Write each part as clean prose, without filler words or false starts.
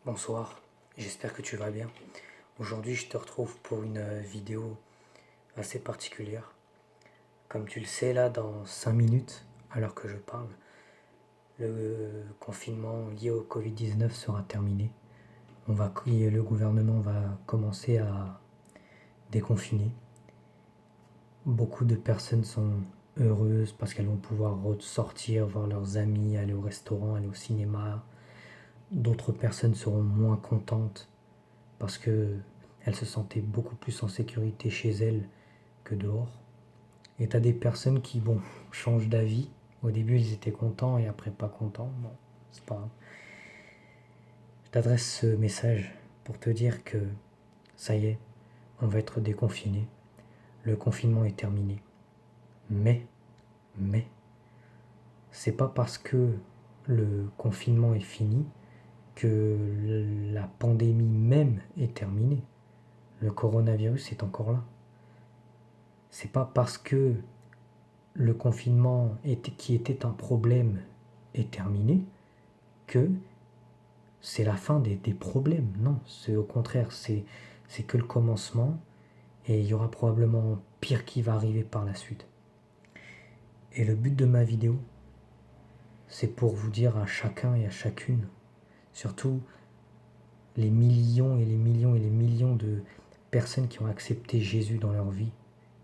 Bonsoir, j'espère que tu vas bien. Aujourd'hui, je te retrouve pour une vidéo assez particulière. Comme tu le sais, là, dans 5 minutes, alors que je parle, le confinement lié au Covid-19 sera terminé. Le gouvernement va commencer à déconfiner. Beaucoup de personnes sont heureuses parce qu'elles vont pouvoir sortir, voir leurs amis, aller au restaurant, aller au cinéma. D'autres personnes seront moins contentes parce que elles se sentaient beaucoup plus en sécurité chez elles que dehors. Et t'as des personnes qui, changent d'avis. Au début, ils étaient contents et après pas contents. Bon, c'est pas grave. Je t'adresse ce message pour te dire que ça y est, on va être déconfiné. Le confinement est terminé. Mais, c'est pas parce que le confinement est fini que la pandémie même est terminée. Le coronavirus est encore là. C'est pas parce que le confinement qui était un problème est terminé que c'est la fin des problèmes. Non, c'est au contraire, c'est que le commencement et il y aura probablement pire qui va arriver par la suite. Et le but de ma vidéo, c'est pour vous dire à chacun et à chacune, surtout les millions et les millions et les millions de personnes qui ont accepté Jésus dans leur vie,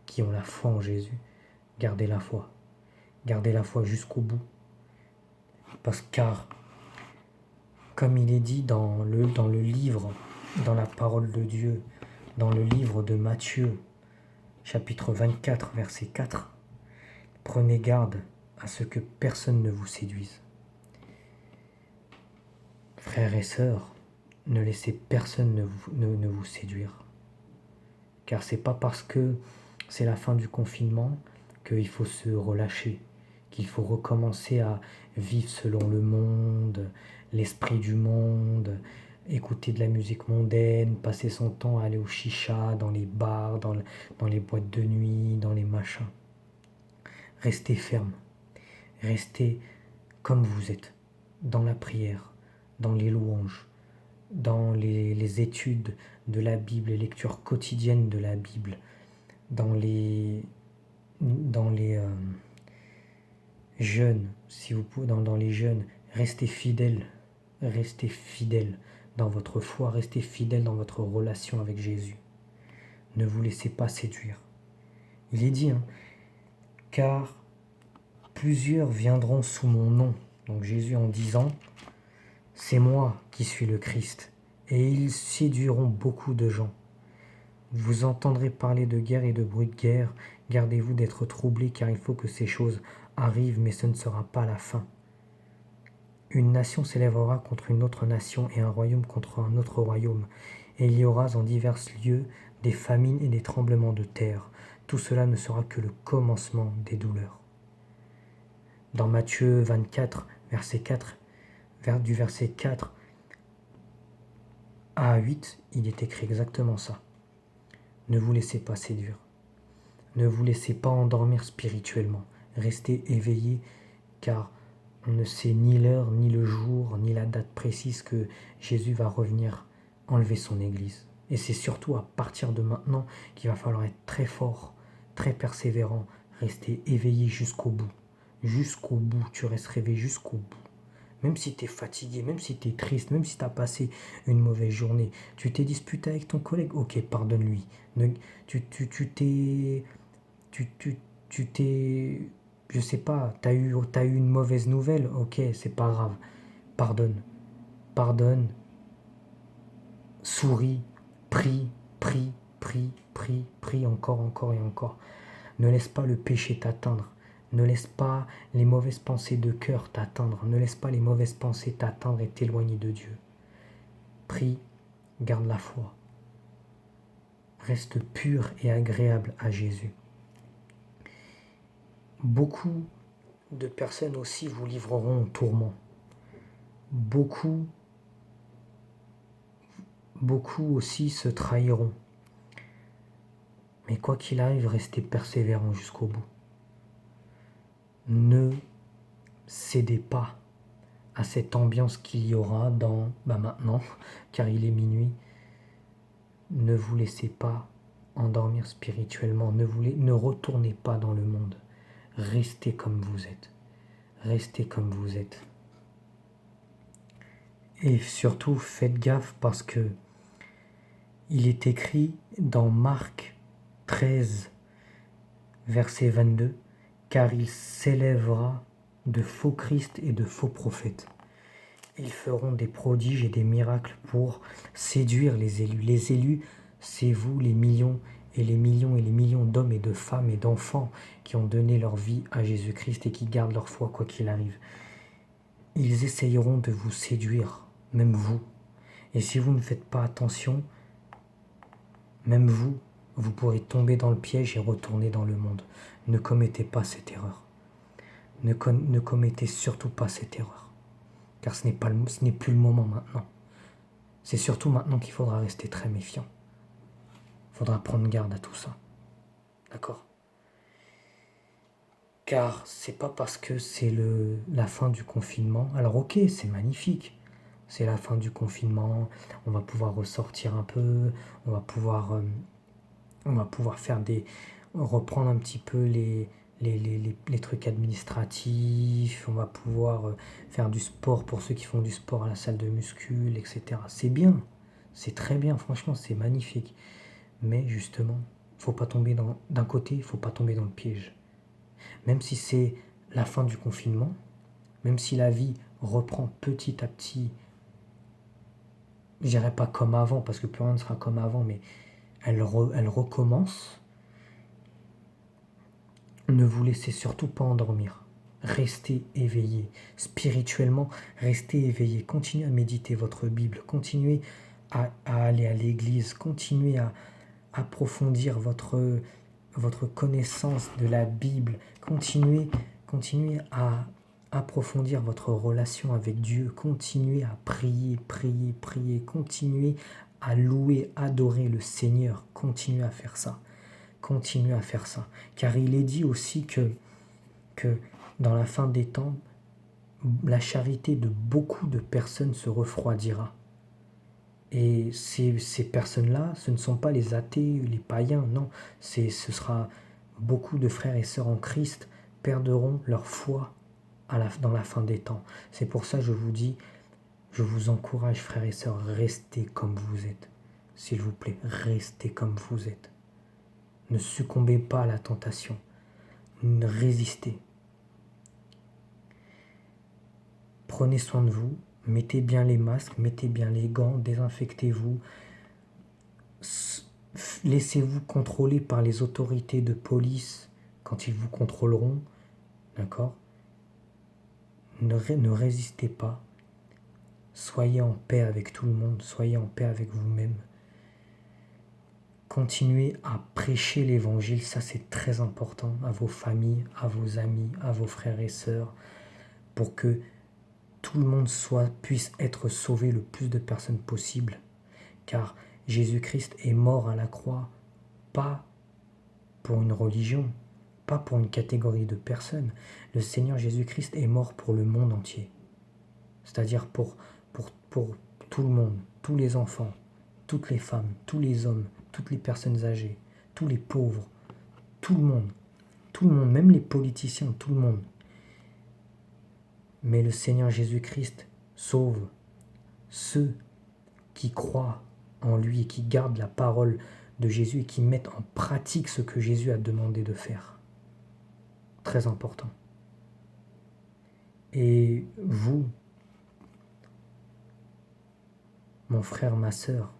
qui ont la foi en Jésus, gardez la foi. Gardez la foi jusqu'au bout. Car, comme il est dit dans le livre, dans la parole de Dieu, dans le livre de Matthieu, chapitre 24, verset 4, prenez garde à ce que personne ne vous séduise. Frères et sœurs, ne laissez personne ne vous séduire. Car c'est pas parce que c'est la fin du confinement qu'il faut se relâcher, qu'il faut recommencer à vivre selon le monde, l'esprit du monde, écouter de la musique mondaine, passer son temps à aller au chicha, dans les bars, dans les boîtes de nuit, dans les machins. Restez ferme, restez comme vous êtes, dans la prière, dans les louanges, dans les études de la Bible, les lectures quotidiennes de la Bible, dans les jeûnes, si vous pouvez, dans les jeûnes, restez fidèles dans votre foi, restez fidèles dans votre relation avec Jésus. Ne vous laissez pas séduire. Il est dit, car plusieurs viendront sous mon nom, donc Jésus en disant, c'est moi qui suis le Christ, et ils séduiront beaucoup de gens. Vous entendrez parler de guerre et de bruit de guerre, gardez-vous d'être troublés, car il faut que ces choses arrivent, mais ce ne sera pas la fin. Une nation s'élèvera contre une autre nation et un royaume contre un autre royaume. Et il y aura en divers lieux des famines et des tremblements de terre. Tout cela ne sera que le commencement des douleurs. Dans Matthieu 24, verset 4, du verset 4 à 8, il est écrit exactement ça. Ne vous laissez pas séduire. Ne vous laissez pas endormir spirituellement. Restez éveillés, car on ne sait ni l'heure, ni le jour, ni la date précise que Jésus va revenir enlever son Église. Et c'est surtout à partir de maintenant qu'il va falloir être très fort, très persévérant, rester éveillé jusqu'au bout. Jusqu'au bout, tu restes réveillé jusqu'au bout. Même si tu es fatigué, même si tu es triste, même si tu as passé une mauvaise journée, tu t'es disputé avec ton collègue, ok, pardonne-lui. Tu t'es, je sais pas, t'as eu une mauvaise nouvelle, ok, c'est pas grave. Pardonne, souris, prie, encore et encore. Ne laisse pas le péché t'atteindre. Ne laisse pas les mauvaises pensées de cœur t'atteindre. Ne laisse pas les mauvaises pensées t'atteindre et t'éloigner de Dieu. Prie, garde la foi. Reste pur et agréable à Jésus. Beaucoup de personnes aussi vous livreront au tourment. Beaucoup aussi se trahiront. Mais quoi qu'il arrive, restez persévérants jusqu'au bout. Ne cédez pas à cette ambiance qu'il y aura maintenant, car il est minuit. Ne vous laissez pas endormir spirituellement, ne retournez pas dans le monde. Restez comme vous êtes. Restez comme vous êtes. Et surtout, faites gaffe parce que il est écrit dans Marc 13, verset 22, car il s'élèvera de faux Christ et de faux prophètes. Ils feront des prodiges et des miracles pour séduire les élus. Les élus, c'est vous, les millions et les millions et les millions d'hommes et de femmes et d'enfants qui ont donné leur vie à Jésus-Christ et qui gardent leur foi quoi qu'il arrive. Ils essayeront de vous séduire, même vous. Et si vous ne faites pas attention, même vous, vous pourrez tomber dans le piège et retourner dans le monde. Ne commettez pas cette erreur. Ne commettez surtout pas cette erreur. Car ce n'est plus le moment maintenant. C'est surtout maintenant qu'il faudra rester très méfiant. Il faudra prendre garde à tout ça. D'accord ? Car c'est pas parce que c'est la fin du confinement. Alors ok, c'est magnifique. C'est la fin du confinement. On va pouvoir ressortir un peu. On va pouvoir reprendre un petit peu les trucs administratifs. On va pouvoir faire du sport pour ceux qui font du sport à la salle de muscule, etc. C'est bien. C'est très bien. Franchement, c'est magnifique. Mais justement, faut pas tomber d'un côté, il faut pas tomber dans le piège. Même si c'est la fin du confinement, même si la vie reprend petit à petit, je dirais pas comme avant, parce que plus rien ne sera comme avant, mais elle recommence. Ne vous laissez surtout pas endormir. Restez éveillés. Spirituellement, restez éveillés. Continuez à méditer votre Bible. Continuez à aller à l'église. Continuez à approfondir votre connaissance de la Bible. Continuez à approfondir votre relation avec Dieu. Continuez à prier. Continuez à louer, adorer le Seigneur. Continuez à faire ça. Continuez à faire ça. Car il est dit aussi que dans la fin des temps, la charité de beaucoup de personnes se refroidira. Et ces personnes-là, ce ne sont pas les athées, les païens, non. Ce sera beaucoup de frères et sœurs en Christ perdront leur foi dans la fin des temps. C'est pour ça que je vous dis, je vous encourage, frères et sœurs, restez comme vous êtes. S'il vous plaît, restez comme vous êtes. Ne succombez pas à la tentation. Résistez. Prenez soin de vous. Mettez bien les masques, mettez bien les gants, désinfectez-vous. Laissez-vous contrôler par les autorités de police quand ils vous contrôleront. D'accord ? Ne résistez pas. Soyez en paix avec tout le monde. Soyez en paix avec vous-même. Continuez à prêcher l'évangile, ça c'est très important, à vos familles, à vos amis, à vos frères et sœurs, pour que tout le monde puisse être sauvé, le plus de personnes possible. Car Jésus-Christ est mort à la croix, pas pour une religion, pas pour une catégorie de personnes. Le Seigneur Jésus-Christ est mort pour le monde entier. C'est-à-dire pour tout le monde, tous les enfants, toutes les femmes, tous les hommes, toutes les personnes âgées, tous les pauvres, tout le monde, même les politiciens, tout le monde. Mais le Seigneur Jésus-Christ sauve ceux qui croient en lui et qui gardent la parole de Jésus et qui mettent en pratique ce que Jésus a demandé de faire. Très important. Et vous, mon frère, ma sœur,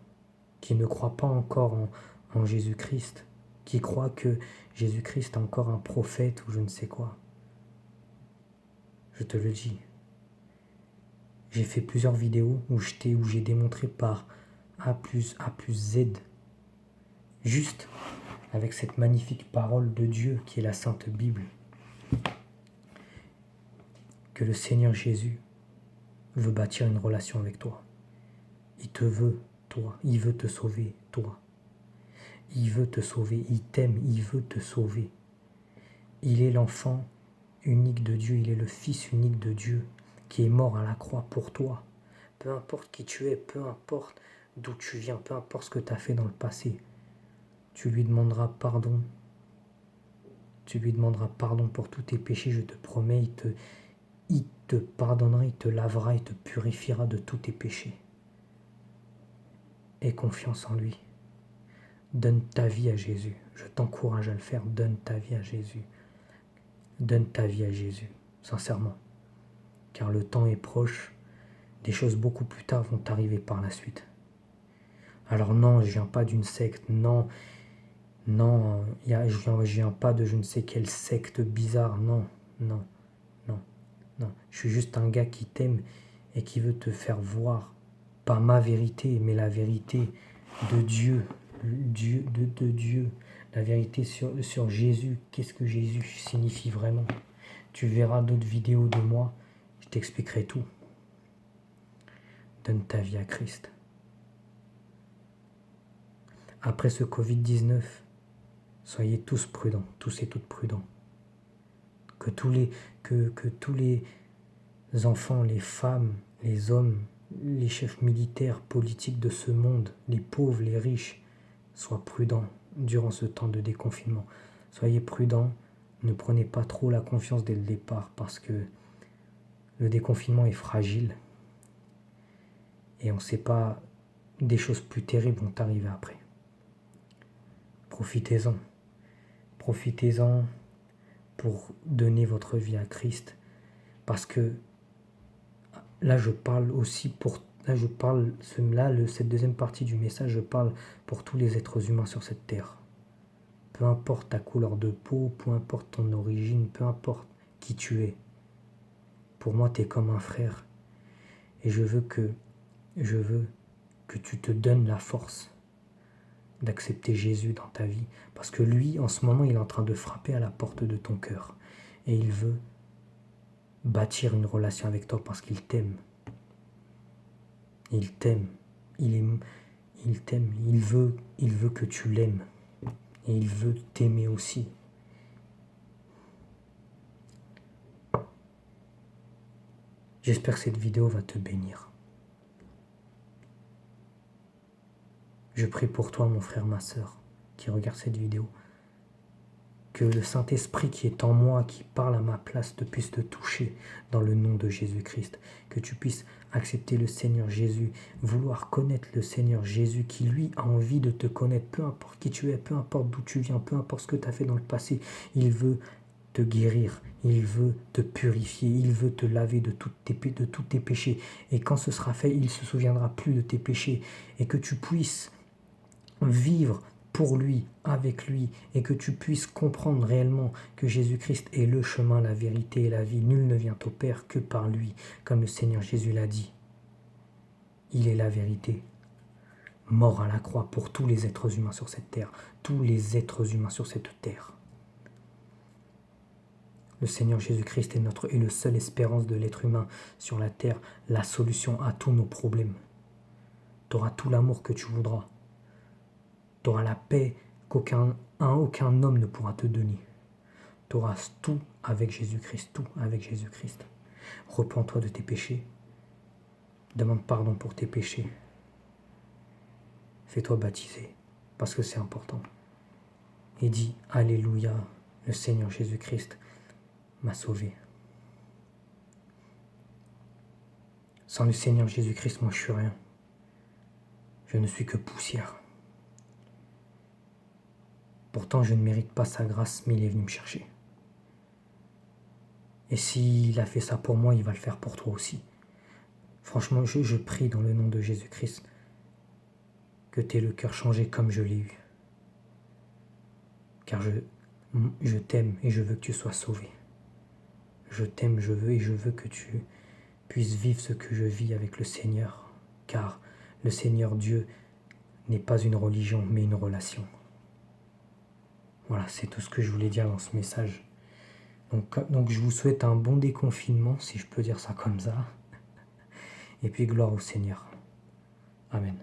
qui ne croit pas encore en Jésus-Christ, qui croit que Jésus-Christ est encore un prophète ou je ne sais quoi, je te le dis. J'ai fait plusieurs vidéos où j'ai démontré par A plus Z, juste avec cette magnifique parole de Dieu qui est la Sainte Bible, que le Seigneur Jésus veut bâtir une relation avec toi. Il te veut, toi. Il veut te sauver, toi. Il veut te sauver. Il t'aime. Il veut te sauver. Il est l'enfant unique de Dieu. Il est le Fils unique de Dieu qui est mort à la croix pour toi. Peu importe qui tu es, peu importe d'où tu viens, peu importe ce que tu as fait dans le passé, tu lui demanderas pardon. Tu lui demanderas pardon pour tous tes péchés, je te promets, il te pardonnera, il te lavera, il te purifiera de tous tes péchés. Aie confiance en lui. Donne ta vie à Jésus. Je t'encourage à le faire. Donne ta vie à Jésus. Donne ta vie à Jésus, sincèrement. Car le temps est proche. Des choses beaucoup plus tard vont arriver par la suite. Alors non, je viens pas d'une secte. Non, je viens pas de je ne sais quelle secte bizarre. Non. Je suis juste un gars qui t'aime et qui veut te faire voir, pas ma vérité, mais la vérité de Dieu. De Dieu. La vérité sur Jésus. Qu'est-ce que Jésus signifie vraiment? Tu verras d'autres vidéos de moi. Je t'expliquerai tout. Donne ta vie à Christ. Après ce Covid-19, soyez tous prudents, tous et toutes prudents. Que tous les enfants, les femmes, les hommes, les chefs militaires, politiques de ce monde, les pauvres, les riches, soient prudents durant ce temps de déconfinement. Soyez prudents, ne prenez pas trop la confiance dès le départ parce que le déconfinement est fragile et on ne sait pas, des choses plus terribles vont arriver après. Profitez-en. Profitez-en pour donner votre vie à Christ. Parce que là, je parle aussi pour... cette deuxième partie du message, je parle pour tous les êtres humains sur cette terre. Peu importe ta couleur de peau, peu importe ton origine, peu importe qui tu es. Pour moi, tu es comme un frère. Et je veux que tu te donnes la force d'accepter Jésus dans ta vie. Parce que lui, en ce moment, il est en train de frapper à la porte de ton cœur. Et il veut bâtir une relation avec toi parce qu'il t'aime. Il t'aime. Il t'aime. Il veut que tu l'aimes. Et il veut t'aimer aussi. J'espère que cette vidéo va te bénir. Je prie pour toi, mon frère, ma sœur, qui regarde cette vidéo. Que le Saint-Esprit qui est en moi, qui parle à ma place, puisse te toucher dans le nom de Jésus-Christ. Que tu puisses accepter le Seigneur Jésus, vouloir connaître le Seigneur Jésus qui, lui, a envie de te connaître. Peu importe qui tu es, peu importe d'où tu viens, peu importe ce que tu as fait dans le passé, il veut te guérir, il veut te purifier, il veut te laver de tous tes péchés. Et quand ce sera fait, il ne se souviendra plus de tes péchés. Et que tu puisses vivre pour lui, avec lui, et que tu puisses comprendre réellement que Jésus-Christ est le chemin, la vérité et la vie. Nul ne vient au Père que par lui, comme le Seigneur Jésus l'a dit. Il est la vérité, mort à la croix pour tous les êtres humains sur cette terre, tous les êtres humains sur cette terre. Le Seigneur Jésus-Christ est le seule espérance de l'être humain sur la terre, la solution à tous nos problèmes. Tu auras tout l'amour que tu voudras. Tu auras la paix qu'aucun homme ne pourra te donner. Tu auras tout avec Jésus-Christ, tout avec Jésus-Christ. Repens-toi de tes péchés. Demande pardon pour tes péchés. Fais-toi baptiser, parce que c'est important. Et dis, Alléluia, le Seigneur Jésus-Christ m'a sauvé. Sans le Seigneur Jésus-Christ, moi je suis rien. Je ne suis que poussière. Pourtant, je ne mérite pas sa grâce, mais il est venu me chercher. Et s'il a fait ça pour moi, il va le faire pour toi aussi. Franchement, je prie dans le nom de Jésus-Christ que tu aies le cœur changé comme je l'ai eu. Car je t'aime et je veux que tu sois sauvé. Je t'aime, je veux que tu puisses vivre ce que je vis avec le Seigneur. Car le Seigneur Dieu n'est pas une religion, mais une relation. Voilà, c'est tout ce que je voulais dire dans ce message. Donc je vous souhaite un bon déconfinement, si je peux dire ça comme ça. Et puis gloire au Seigneur. Amen.